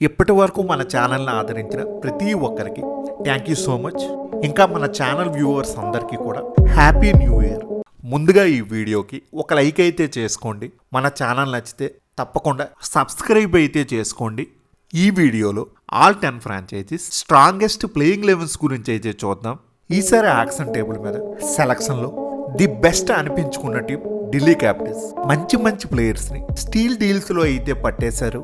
ఇప్పటి వరకు మన ఛానల్ని ఆదరించిన ప్రతి ఒక్కరికి థ్యాంక్ యూ సో మచ్. ఇంకా మన ఛానల్ వ్యూవర్స్ అందరికీ కూడా హ్యాపీ న్యూ ఇయర్. ముందుగా ఈ వీడియోకి ఒక లైక్ అయితే చేసుకోండి. మన ఛానల్ నచ్చితే తప్పకుండా సబ్స్క్రైబ్ అయితే చేసుకోండి. ఈ వీడియోలో all 10 franchises strongest playing elevens గురించి అయితే చూద్దాం. ఈసారి యాక్షన్ టేబుల్ మీద సెలక్షన్లో ది బెస్ట్ అనిపించుకున్న టీం ఢిల్లీ క్యాపిటల్స్. మంచి ప్లేయర్స్ని స్టీల్ డీల్స్లో అయితే పట్టేశారు.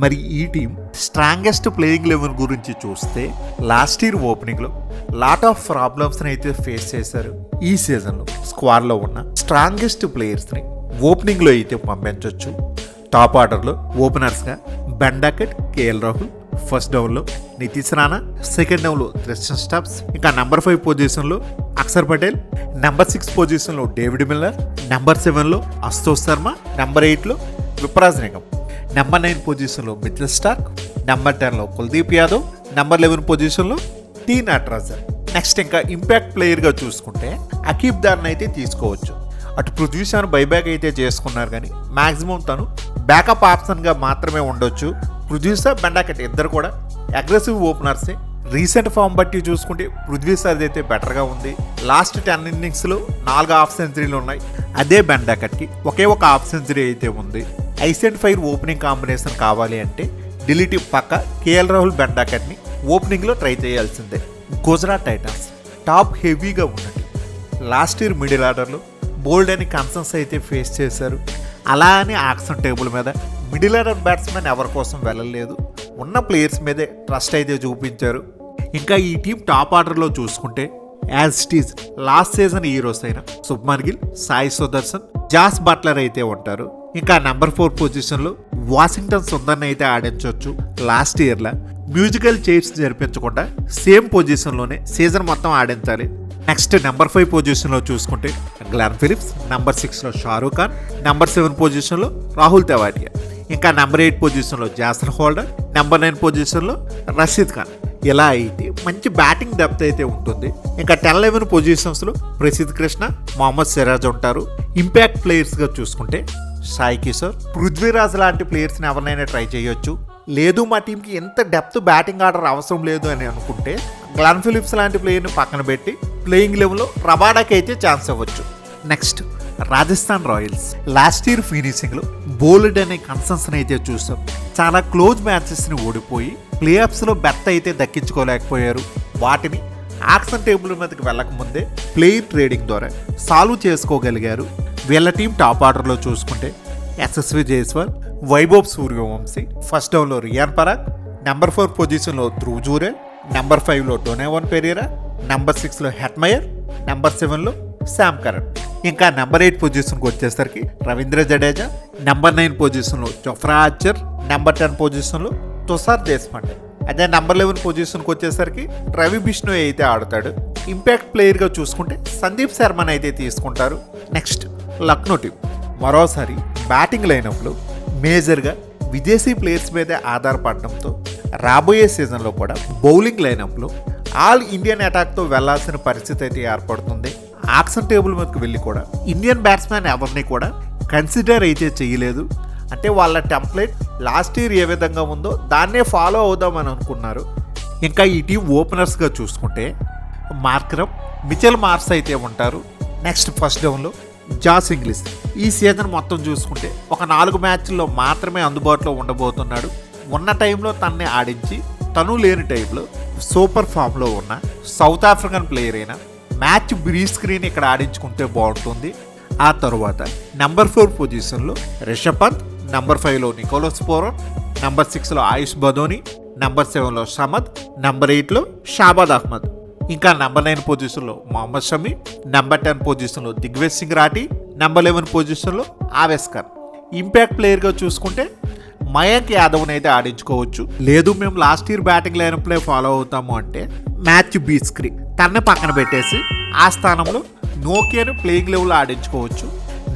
మరి ఈ టీం స్ట్రాంగెస్ట్ ప్లేయింగ్ లెవెన్ గురించి చూస్తే లాస్ట్ ఇయర్ ఓపెనింగ్లో లాట్ ఆఫ్ ప్రాబ్లమ్స్ని అయితే ఫేస్ చేశారు. ఈ సీజన్లో స్క్వాడ్లో ఉన్న స్ట్రాంగెస్ట్ ప్లేయర్స్ని ఓపెనింగ్లో అయితే పంపించవచ్చు. టాప్ ఆర్డర్లో ఓపెనర్స్గా బెండాకెట్, కేఎల్ రాహుల్, ఫస్ట్ డౌన్లో నితీష్ రాణా, సెకండ్ డౌన్లో క్రిస్టియన్ స్టబ్స్, ఇంకా నెంబర్ 5 పొజిషన్లో అక్షర్ పటేల్, నెంబర్ 6 పొజిషన్లో డేవిడ్ మిల్లర్, నెంబర్ 7లో అశుతోష్ శర్మ, నెంబర్ 8లో విప్రాజ్ నిగమ్, నెంబర్ 9 పొజిషన్లో మిచెల్ స్టార్క్, నెంబర్ 10లో కుల్దీప్ యాదవ్, నెంబర్ 11 పొజిషన్లో టీ నటరాజన్. నెక్స్ట్ ఇంకా ఇంపాక్ట్ ప్లేయర్గా చూసుకుంటే అకీబ్ దార్ని అయితే తీసుకోవచ్చు. అటు పృథ్వీ షాను బైబ్యాక్ అయితే చేసుకున్నారు, కానీ మ్యాక్సిమం తను బ్యాకప్ ఆప్షన్గా మాత్రమే ఉండొచ్చు. పృథ్వీ షా, బెండాకెట్ ఇద్దరు కూడా అగ్రెసివ్ ఓపెనర్సే. రీసెంట్ ఫామ్ బట్టి చూసుకుంటే పృథ్వీ షా అయితే బెటర్గా ఉంది. లాస్ట్ 10 ఇన్నింగ్స్లో 4 హాఫ్ సెంచరీలు ఉన్నాయి. అదే బెండాకెట్కి ఒకే ఒక హాఫ్ సెంచరీ అయితే ఉంది. Ice and fire opening combination కావాలి అంటే ఢిల్లీ టీం పక్క కేఎల్ రాహుల్, బెండాకెట్ని ఓపెనింగ్లో ట్రై చేయాల్సిందే. గుజరాత్ టైటన్స్ టాప్ హెవీగా ఉన్నట్టు లాస్ట్ ఇయర్ మిడిల్ ఆర్డర్లో బోల్డ్ అని కన్సర్న్స్ అయితే ఫేస్ చేశారు. అలా అని యాక్షన్ టేబుల్ మీద మిడిల్ ఆర్డర్ బ్యాట్స్మెన్ ఎవరి కోసం వెళ్ళలేదు. ఉన్న ప్లేయర్స్ మీదే ట్రస్ట్ అయితే చూపించారు. ఇంకా ఈ టీం టాప్ ఆర్డర్లో చూసుకుంటే as it is last season heroes అయిన శుభ్మన్ గిల్, సాయి సుదర్శన్, జాస్ బట్లర్ అయితే ఉంటారు. ఇంకా నెంబర్ 4 పొజిషన్లో వాషింగ్టన్ సుందర్ని అయితే ఆడించవచ్చు. లాస్ట్ ఇయర్లా మ్యూజికల్ చైర్స్ జరిపించకుండా సేమ్ పొజిషన్లోనే సీజన్ మొత్తం ఆడించాలి. నెక్స్ట్ నెంబర్ 5 పొజిషన్లో చూసుకుంటే గ్లెన్ ఫిలిప్స్, నెంబర్ 6లో షారూక్ ఖాన్, నెంబర్ 7 పొజిషన్లో రాహుల్ తెవాటియా, ఇంకా నెంబర్ 8 పొజిషన్లో జాసన్ హోల్డర్, నెంబర్ 9 పొజిషన్లో రషీద్ ఖాన్. ఇలా అయితే మంచి బ్యాటింగ్ డెప్త్ అయితే ఉంటుంది. ఇంకా 10-11 పొజిషన్స్లో ప్రసిద్ధ్ కృష్ణ, మొహమ్మద్ సిరాజ్ ఉంటారు. ఇంపాక్ట్ ప్లేయర్స్గా చూసుకుంటే సాయి కిషోర్, పృథ్వీరాజ్ లాంటి ప్లేయర్స్ని ఎవరినైనా ట్రై చేయొచ్చు. లేదు మా టీంకి ఎంత డెప్త్ బ్యాటింగ్ ఆర్డర్ అవసరం లేదు అని అనుకుంటే గ్లెన్ ఫిలిప్స్ లాంటి ప్లేయర్ని పక్కన పెట్టి ప్లేయింగ్ లెవెల్లో రబాడాకి అయితే ఛాన్స్ ఇవ్వచ్చు. Next Rajasthan Royals last year ఫినిషింగ్లో బోల్డ్ అనే కన్సర్న్స్ని అయితే చూసాం. చాలా క్లోజ్ మ్యాచెస్ని ఓడిపోయి ప్లే ఆఫ్స్లో బెర్త్ అయితే దక్కించుకోలేకపోయారు. వాటిని యాక్షన్ టేబుల్ మీదకి వెళ్ళకముందే ప్లేయర్ ట్రేడింగ్ ద్వారా సాల్వ్ చేసుకోగలిగారు. వీళ్ళ టీం టాప్ ఆర్డర్లో చూసుకుంటే యశస్వి జైస్వాల్, వైభవ్ సూర్యవంశీ, ఫస్ట్ డౌన్లో రియాన్ పరాగ్, నెంబర్ 4 పొజిషన్లో ధ్రువ్ జూరే, నెంబర్ 5లో డొనేవన్ పెరీరా, నెంబర్ 6లో హెట్మయర్, నెంబర్ 7లో శామ్ కరణ్. ఇంకా నెంబర్ 8 పొజిషన్కి వచ్చేసరికి రవీంద్ర జడేజా, నెంబర్ 9 పొజిషన్లో జొఫ్రా ఆర్చర్, నెంబర్ 10 పొజిషన్లో తుషార్ దేశ్పాండే. అదే నెంబర్ 11 పొజిషన్కి వచ్చేసరికి రవి బిష్ణోయ్ అయితే ఆడతాడు. ఇంపాక్ట్ ప్లేయర్గా చూసుకుంటే సందీప్ శర్మని అయితే తీసుకుంటారు. నెక్స్ట్ లక్నో టీం మరోసారి బ్యాటింగ్ లైనప్లో మేజర్గా విదేశీ ప్లేయర్స్ మీదే ఆధారపడడంతో రాబోయే సీజన్లో కూడా బౌలింగ్ లైనప్లో ఆల్ ఇండియన్ అటాక్తో వెళ్లాల్సిన పరిస్థితి అయితే ఏర్పడుతుంది. యాక్షన్ టేబుల్ మీదకి వెళ్ళి కూడా ఇండియన్ బ్యాట్స్మెన్ ఎవరిని కూడా కన్సిడర్ అయితే చేయలేదు. అంటే వాళ్ళ టెంప్లెట్ లాస్ట్ ఇయర్ ఏ విధంగా ఉందో దాన్నే ఫాలో అవుదామని అనుకున్నారు. ఇంకా ఈ టీం ఓపెనర్స్గా చూసుకుంటే మార్క్రమ్, మిచెల్ మార్స్ అయితే ఉంటారు. నెక్స్ట్ ఫస్ట్ డౌన్లో జాస్ ఇంగ్లీష్ ఈ సీజన్ మొత్తం చూసుకుంటే ఒక 4 మ్యాచ్ల్లో మాత్రమే అందుబాటులో ఉండబోతున్నాడు. ఉన్న టైంలో తనని ఆడించి తను లేని టైంలో సూపర్ ఫామ్లో ఉన్న సౌత్ ఆఫ్రికన్ ప్లేయర్ అయిన మ్యాచ్ బ్రీ స్క్రీన్ ఇక్కడ ఆడించుకుంటే బాగుంటుంది. ఆ తర్వాత నెంబర్ 4 పొజిషన్లో రిషబ్ పంత్, నెంబర్ 5లో నికోలస్ పూరన్, నెంబర్ 6లో ఆయుష్ బదోని, నెంబర్ 7లో సమద్, నెంబర్ 8లో షాబాద్ అహ్మద్, ఇంకా నెంబర్ 9 పొజిషన్లో మొహమ్మద్ షమి, నెంబర్ 10 పొజిషన్లో దిగ్వేజ్ సింగ్ రాఠీ, నెంబర్ 11 పొజిషన్లో ఆవేశ్ ఖాన్. ఇంపాక్ట్ ప్లేయర్గా చూసుకుంటే మయాంక్ యాదవ్ని అయితే ఆడించుకోవచ్చు. లేదు మేము last year batting line play follow అవుతాము అంటే మ్యాచ్ బీ స్క్రీన్ తన్నే పక్కన పెట్టేసి ఆ స్థానంలో నోకియాను ప్లేయింగ్ లెవెల్లో ఆడించుకోవచ్చు.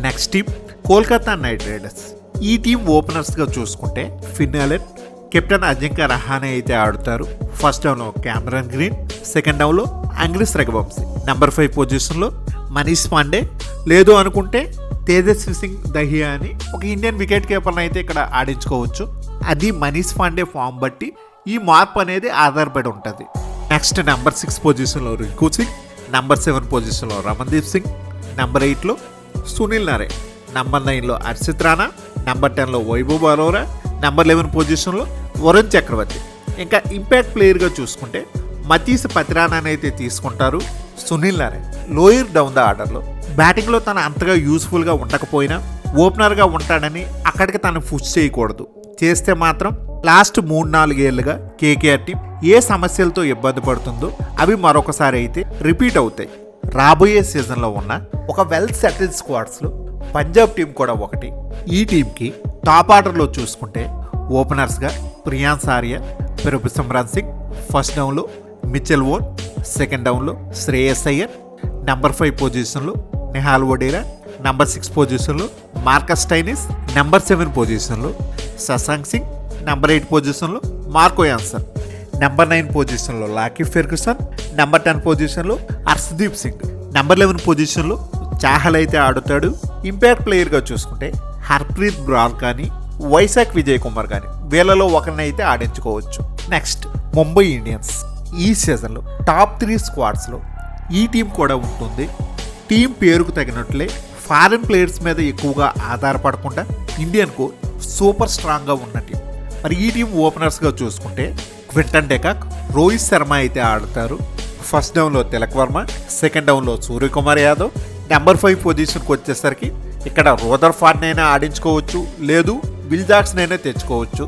Next team Kolkata Knight Riders. ఈ టీం ఓపెనర్స్గా చూసుకుంటే Finn Allen, captain Ajinkya Rahane అయితే ఆడుతారు. ఫస్ట్ డౌన్లో క్యామరన్ గ్రీన్, సెకండ్ డౌన్లో అంగ్రిస్ రఘువంశీ, నెంబర్ 5 పొజిషన్లో మనీష్ పాండే, లేదు అనుకుంటే తేజస్వి సింగ్ దహియా అని ఒక ఇండియన్ వికెట్ కీపర్ని అయితే ఇక్కడ ఆడించుకోవచ్చు. అది మనీష్ పాండే ఫామ్ బట్టి ఈ మార్పు అనేది ఆధారపడి ఉంటుంది. నెక్స్ట్ నెంబర్ 6 పొజిషన్లో రింకు సింగ్, నెంబర్ 7 పొజిషన్లో రమన్దీప్ సింగ్, నెంబర్ 8లో సునీల్ నారాయణ్, నెంబర్ 9లో హర్షిత్ రాణా, నెంబర్ 10లో వైభవ్ అరోరా, నెంబర్ 11 పొజిషన్లో వరుణ్ చక్రవర్తి. ఇంకా ఇంపాక్ట్ ప్లేయర్గా చూసుకుంటే మతీస్ పతిరానాని అయితే తీసుకుంటారు. Sunil Narayan lower down the ఆర్డర్లో బ్యాటింగ్లో తన అంతగా యూస్ఫుల్గా ఉండకపోయినా ఓపెనర్గా ఉంటాడని అక్కడికి తను పుష్ చేయకూడదు. చేస్తే మాత్రం లాస్ట్ 3-4 ఏళ్లుగా కేకేఆర్ టీం ఏ సమస్యలతో ఇబ్బంది పడుతుందో అవి మరొకసారి అయితే రిపీట్ అవుతాయి. రాబోయే సీజన్లో ఉన్న ఒక వెల్ సెటిల్డ్ స్క్వాడ్స్లో పంజాబ్ టీం కూడా ఒకటి. ఈ టీంకి టాప్ ఆర్డర్లో చూసుకుంటే ఓపెనర్స్గా ప్రియాంశ్ ఆర్య, పెరుపు సిమ్రాన్ సింగ్, ఫస్ట్ డౌన్లో మిచెల్ వోన్, సెకండ్ డౌన్లో శ్రేయస్ అయ్యర్, నెంబర్ 5 పొజిషన్లో నిహాల్ వడేరా, నెంబర్ 6 పొజిషన్లో మార్కస్ స్టైనిస్, నెంబర్ 7 పొజిషన్లో శశాంక్ సింగ్, నెంబర్ 8 పొజిషన్లో మార్కో యాన్సన్, నెంబర్ 9 పొజిషన్లో లాకీ ఫెర్గ్యూసన్, నెంబర్ 10 పొజిషన్లో హర్షదీప్ సింగ్, నెంబర్ 11 పొజిషన్లో చాహల్ అయితే ఆడుతాడు. ఇంపాక్ట్ ప్లేయర్గా చూసుకుంటే హర్ప్రీత్ బ్రార్ కానీ వైశాఖ్ విజయ్ కుమార్ కానీ వీళ్ళలో ఒకరిని అయితే ఆడించుకోవచ్చు. Next Mumbai Indians. ఈ సీజన్లో టాప్ 3 స్క్వాడ్స్లో ఈ టీం కూడా ఉంటుంది. టీం పేరుకు తగినట్లే ఫారిన్ ప్లేయర్స్ మీద ఎక్కువగా ఆధారపడకుండా ఇండియన్కు సూపర్ స్ట్రాంగ్గా ఉన్న టీం. మరి ఈ టీం ఓపెనర్స్గా చూసుకుంటే క్వింటన్ డెకాక్, రోహిత్ శర్మ అయితే ఆడతారు. ఫస్ట్ డౌన్లో తిలక్ వర్మ, సెకండ్ డౌన్లో సూర్యకుమార్ యాదవ్, నెంబర్ 5 పొజిషన్కి వచ్చేసరికి ఇక్కడ రూదర్ఫార్డ్ అయినా ఆడించుకోవచ్చు, లేదు విల్ జాక్సన్ అయినా తెచ్చుకోవచ్చు.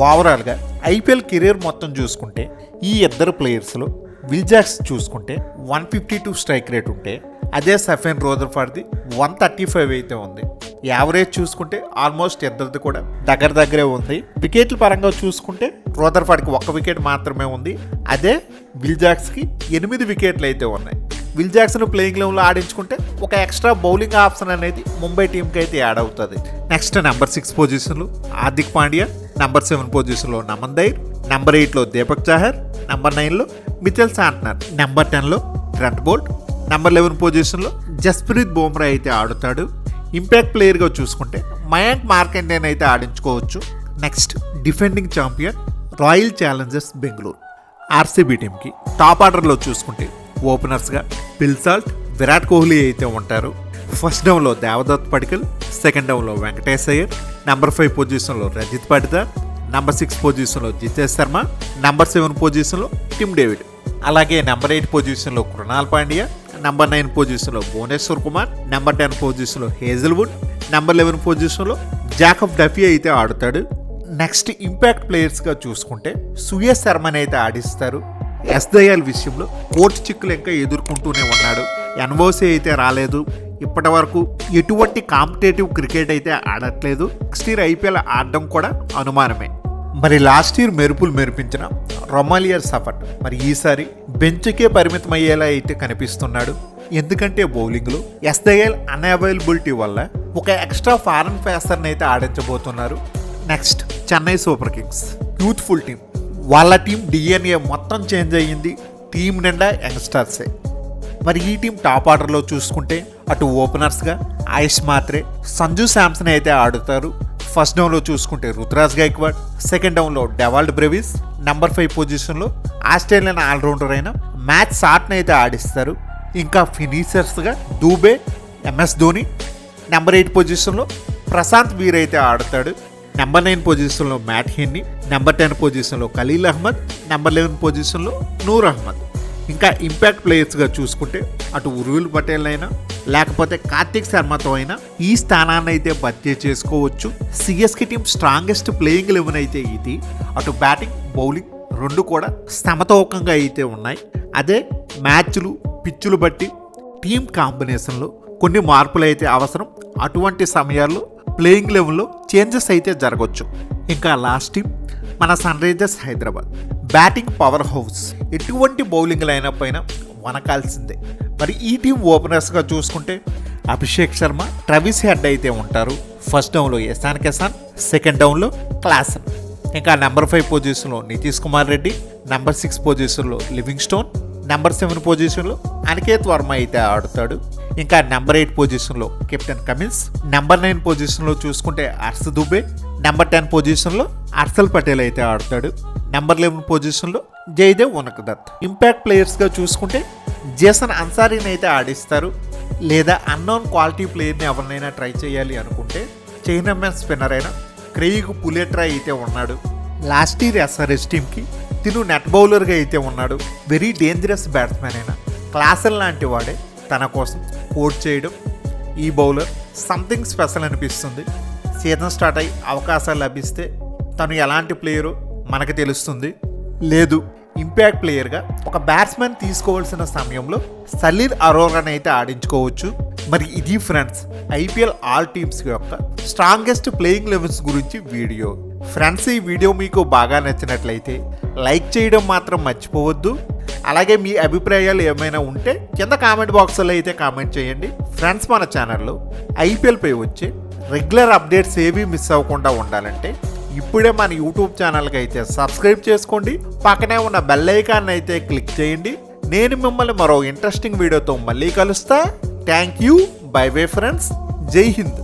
ఓవరాల్గా ఐపీఎల్ కెరీర్ మొత్తం చూసుకుంటే ఈ ఇద్దరు ప్లేయర్స్లో విల్ జాక్స్ చూసుకుంటే 152 స్ట్రైక్ రేట్ ఉంటే అదే సఫెన్ రూదర్ఫార్డ్ది 135 అయితే ఉంది. యావరేజ్ చూసుకుంటే ఆల్మోస్ట్ ఇద్దరిది కూడా దగ్గరే ఉంది. వికెట్ల పరంగా చూసుకుంటే రూదర్ఫార్డ్కి 1 వికెట్ మాత్రమే ఉంది, అదే విల్ జాక్స్కి 8 వికెట్లు అయితే ఉన్నాయి. విల్ జాక్సన్ ప్లేయింగ్ లెవెల్లో ఆడించుకుంటే ఒక ఎక్స్ట్రా బౌలింగ్ ఆప్షన్ అనేది ముంబై టీంకి అయితే యాడ్ అవుతుంది. నెక్స్ట్ నెంబర్ 6 పొజిషన్లో హార్దిక్ పాండ్యా, నెంబర్ 7 పొజిషన్లో నమన్ దైర్, నెంబర్ 8లో దీపక్ చాహర్, నెంబర్ 9లో మిచెల్ శాంట్నర్, నెంబర్ 10లో ట్రెంట్ బోల్ట్, నెంబర్ 11 పొజిషన్లో జస్ప్రీత్ బుమ్రా అయితే ఆడుతాడు. ఇంపాక్ట్ ప్లేయర్గా చూసుకుంటే మయాంక్ మార్కండేని అయితే ఆడించుకోవచ్చు. Next defending champion Royal Challengers Bengaluru. RCB టీంకి టాప్ ఆర్డర్లో చూసుకుంటే ఓపెనర్స్గా పిల్ సాల్ట్, విరాట్ కోహ్లీ అయితే ఉంటారు. ఫస్ట్ డౌన్లో దేవదత్ పడికల్, సెకండ్ డౌన్లో వెంకటేష్ అయ్యర్, నెంబర్ 5 పొజిషన్లో రజిత్ పాటిదార్, నెంబర్ 6 పొజిషన్లో జితేష్ శర్మ, నెంబర్ 7 పొజిషన్లో టిమ్ డేవిడ్, అలాగే నెంబర్ 8 పొజిషన్లో కృణాల్ పాండ్యా, నెంబర్ 9 పొజిషన్లో భువనేశ్వర్ కుమార్, నెంబర్ 10 పొజిషన్లో హేజల్వుడ్, నెంబర్ 11 పొజిషన్లో జాకబ్ డఫీ అయితే ఆడుతాడు. నెక్స్ట్ ఇంపాక్ట్ ప్లేయర్స్గా చూసుకుంటే సుయేష్ శర్మని అయితే ఆడిస్తారు. ఎస్ దయాల్ విషయంలో కోర్టు చిక్కులు ఇంకా ఎదుర్కొంటూనే ఉన్నాడు. ఎన్ఓసి అయితే రాలేదు. ఇప్పటి వరకు ఎటువంటి కాంపిటేటివ్ క్రికెట్ అయితే ఆడట్లేదు. నెక్స్ట్ ఇయర్ ఐపీఎల్ ఆడడం కూడా అనుమానమే. మరి లాస్ట్ ఇయర్ మెరుపులు మెరిపించిన రొమాలియర్ సఫర్ట్ మరి ఈసారి బెంచ్కే పరిమితం అయ్యేలా అయితే కనిపిస్తున్నాడు. ఎందుకంటే బౌలింగ్లో ఎస్ దయాల్ అన్అవైలబిలిటీ వల్ల ఒక ఎక్స్ట్రా ఫారెన్ పేసర్ని అయితే ఆడించబోతున్నారు. Next Chennai Super Kings youthful team. వాళ్ళ టీం డిఎన్ఏ మొత్తం చేంజ్ అయ్యింది. టీం నిండా యంగ్స్టర్సే. మరి ఈ టీం టాప్ ఆర్డర్లో చూసుకుంటే అటు ఓపెనర్స్గా ఆయుష్ మాత్రే, సంజు శాంసన్ అయితే ఆడుతారు. ఫస్ట్ డౌన్లో చూసుకుంటే రుతురాజ్ గైక్వాడ్, సెకండ్ డౌన్లో డెవాల్డ్ బ్రెవిస్, నెంబర్ 5 పొజిషన్లో ఆస్ట్రేలియన్ ఆల్రౌండర్ అయిన మ్యాచ్ షాట్ని అయితే ఆడిస్తారు. ఇంకా ఫినిషర్స్గా దూబే, ఎంఎస్ ధోని, నెంబర్ 8 పొజిషన్లో ప్రశాంత్ వీర్ అయితే ఆడతాడు. నెంబర్ 9 పొజిషన్లో మ్యాట్ హెన్నీ, నెంబర్ 10 పొజిషన్లో ఖలీల్ అహ్మద్, నెంబర్ 11 పొజిషన్లో నూర్ అహ్మద్. ఇంకా ఇంపాక్ట్ ప్లేయర్స్గా చూసుకుంటే అటు ఉర్విల్ పటేల్ అయినా లేకపోతే కార్తిక్ శర్మతో అయినా ఈ స్థానాన్ని అయితే భర్తీ చేసుకోవచ్చు. సిఎస్కే టీం స్ట్రాంగెస్ట్ ప్లేయింగ్ 11 అయితే ఇది. అటు బ్యాటింగ్ బౌలింగ్ రెండు కూడా సమతూకంగా అయితే ఉన్నాయి. అదే మ్యాచ్లు పిచ్చులు బట్టి టీం కాంబినేషన్లో కొన్ని మార్పులు అయితే అవసరం. అటువంటి సమయాల్లో ప్లేయింగ్ లెవెల్లో చేంజెస్ అయితే జరగవచ్చు. ఇంకా లాస్ట్ టీం మన Sunrisers Hyderabad. Batting powerhouse. ఎటువంటి బౌలింగ్ లైనప్ అయినా వనకాల్సిందే. మరి ఈ టీం ఓపెనర్స్గా చూసుకుంటే అభిషేక్ శర్మ, ట్రవిస్ హెడ్ అయితే ఉంటారు. ఫస్ట్ డౌన్లో ఇషాన్ కిసాన్, సెకండ్ డౌన్లో క్లాసన్. ఇంకా నెంబర్ 5 పొజిషన్లో నితీష్ కుమార్ రెడ్డి, నెంబర్ 6 పొజిషన్లో లివింగ్ స్టోన్, నెంబర్ 7 పొజిషన్లో అనికేత్ వర్మ అయితే ఆడుతాడు. ఇంకా నెంబర్ 8 పొజిషన్లో కెప్టెన్ కమిన్స్, నెంబర్ 9 పొజిషన్లో చూసుకుంటే హర్ష్ దుబే, నెంబర్ 10 పొజిషన్లో హర్షల్ పటేల్ అయితే ఆడతాడు. నెంబర్ 11 పొజిషన్లో జయదేవ్ ఉనకదత్. ఇంపాక్ట్ ప్లేయర్స్గా చూసుకుంటే జేసన్ అన్సారీని అయితే ఆడిస్తారు, లేదా అన్నోన్ క్వాలిటీ ప్లేయర్ని ఎవరినైనా ట్రై చేయాలి అనుకుంటే చైనామెన్ స్పిన్నర్ అయిన క్రెయిగ్ పులెట్రా అయితే ఉన్నాడు. లాస్ట్ ఇయర్ ఎస్ఆర్ఎస్ టీమ్కి తిను నెట్ బౌలర్గా అయితే ఉన్నాడు. వెరీ డేంజరస్ బ్యాట్స్మెన్ అయినా క్లాసెల్ లాంటి వాడే తన కోసం కోచ్ చేయడం ఈ బౌలర్ సంథింగ్ స్పెషల్ అనిపిస్తుంది. సీజన్ స్టార్ట్ అయ్యి అవకాశాలు లభిస్తే తను ఎలాంటి ప్లేయరో మనకు తెలుస్తుంది. లేదు ఇంపాక్ట్ ప్లేయర్గా ఒక బ్యాట్స్మెన్ తీసుకోవాల్సిన సమయంలో సలీల్ అరోరాని అయితే ఆడించుకోవచ్చు. మరి ఇది ఫ్రెండ్స్ ఐపీఎల్ ఆల్ టీమ్స్ యొక్క స్ట్రాంగెస్ట్ ప్లేయింగ్ లెవెన్స్ గురించి వీడియో. ఫ్రెండ్స్, ఈ వీడియో మీకు బాగా నచ్చినట్లయితే లైక్ చేయడం మాత్రం మర్చిపోవద్దు. అలాగే మీ అభిప్రాయాలు ఏమైనా ఉంటే కింద కామెంట్ బాక్స్లో అయితే కామెంట్ చేయండి. ఫ్రెండ్స్, మన ఛానల్లో ఐపీఎల్పై వచ్చే రెగ్యులర్ అప్డేట్స్ ఏవి మిస్ అవ్వకుండా ఉండాలంటే ఇప్పుడే మన యూట్యూబ్ ఛానల్కి అయితే సబ్స్క్రైబ్ చేసుకోండి. పక్కనే ఉన్న బెల్ ఐకాన్ అయితే క్లిక్ చేయండి. నేను మిమ్మల్ని మరో ఇంట్రెస్టింగ్ వీడియోతో మళ్ళీ కలుస్తా. Thank you. By bye friends. జై హింద్.